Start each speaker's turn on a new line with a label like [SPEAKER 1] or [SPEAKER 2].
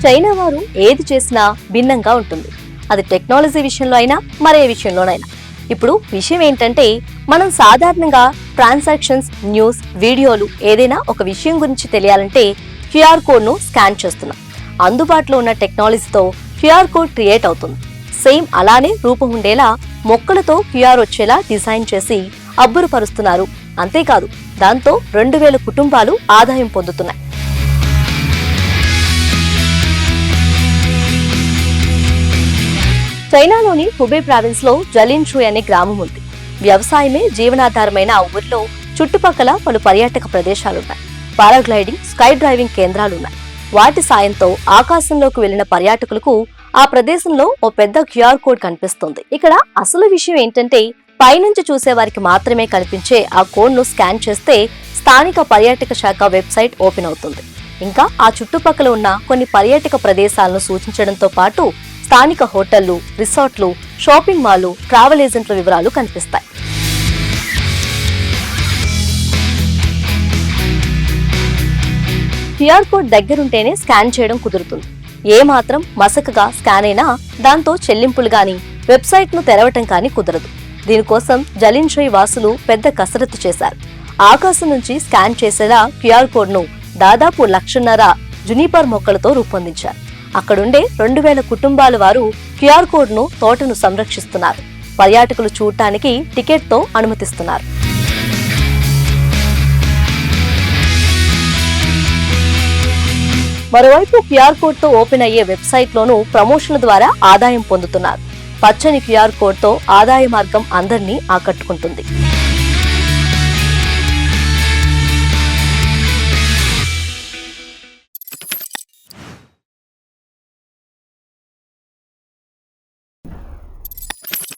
[SPEAKER 1] China వారు ఏది చేసినా భిన్నంగా ఉంటుంది. అది టెక్నాలజీ విషయంలో అయినా మరే విషయంలోనైనా. ఇప్పుడు విషయం ఏంటంటే, మనం సాధారణంగా ట్రాన్సాక్షన్స్, న్యూస్, వీడియోలు ఏదైనా ఒక విషయం గురించి తెలియాలంటే క్యూఆర్ కోడ్ ను స్కాన్ చేస్తున్నాం. అందుబాటులో ఉన్న టెక్నాలజీతో క్యూఆర్ కోడ్ క్రియేట్ అవుతుంది. సేమ్ అలానే రూపం ఉండేలా మొక్కలతో క్యూఆర్ వచ్చేలా డిజైన్ చేసి అబ్బురపరుస్తున్నారు. అంతేకాదు, దాంతో 2000 కుటుంబాలు ఆదాయం పొందుతున్నాయి. చైనాలోని హుబే ప్రావిన్స్ లో జలిన్షుయ్ అనే గ్రామం ఉంది. వ్యవసాయమే జీవనాధారమైన ఆ ఊరిలో చుట్టుపక్కల పలు పర్యాటక ప్రదేశాలున్నాయి. పారాగ్లైడింగ్, స్కై డ్రైవింగ్ కేంద్రాలున్నాయి. వాటి సాయంతో ఆకాశంలోకి వెళ్లిన పర్యాటకులకు ఆ ప్రదేశంలో ఓ పెద్ద క్యూఆర్ కోడ్ కనిపిస్తుంది. ఇక్కడ అసలు విషయం ఏంటంటే, పైనుంచి చూసే వారికి మాత్రమే కనిపించే ఆ కోడ్ ను స్కాన్ చేస్తే స్థానిక పర్యాటక శాఖ వెబ్సైట్ ఓపెన్ అవుతుంది. ఇంకా ఆ చుట్టుపక్కల ఉన్న కొన్ని పర్యాటక ప్రదేశాలను సూచించడంతో పాటు స్థానిక హోటళ్లు, రిసార్ట్లు, షాపింగ్ మాల్లు, ట్రావెల్ ఏజెంట్ల వివరాలు కనిపిస్తాయి. క్యూఆర్ కోడ్ దగ్గరుంటేనే స్కాన్ చేయడం కుదురుతుంది. ఏ మాత్రం మసకగా స్కాన్ అయినా దాంతో చెల్లింపులు గాని, వెబ్సైట్ ను తెరవటం కానీ కుదరదు. దీనికోసం జలిన్షుయ్ వాసులు పెద్ద కసరత్తు చేశారు. ఆకాశం నుంచి స్కాన్ చేసేలా క్యూఆర్ కోడ్ ను దాదాపు 1,50,000 జునిపర్ మొక్కలతో రూపొందించారు. అక్కడుండే 2000 కుటుంబాల వారు క్యూఆర్ కోడ్ ను తోటను సంరక్షిస్తున్నారు. పర్యాటకులు చూడటానికి టికెట్ తో అనుమతిస్తున్నారు. మరోవైపు క్యూఆర్ కోడ్ తో ఓపెన్ అయ్యే వెబ్సైట్ లోనూ ప్రమోషన్ల ద్వారా ఆదాయం పొందుతున్నారు. పచ్చని క్యూఆర్ కోడ్ తో ఆదాయ మార్గం అందరినీ ఆకట్టుకుంటుంది.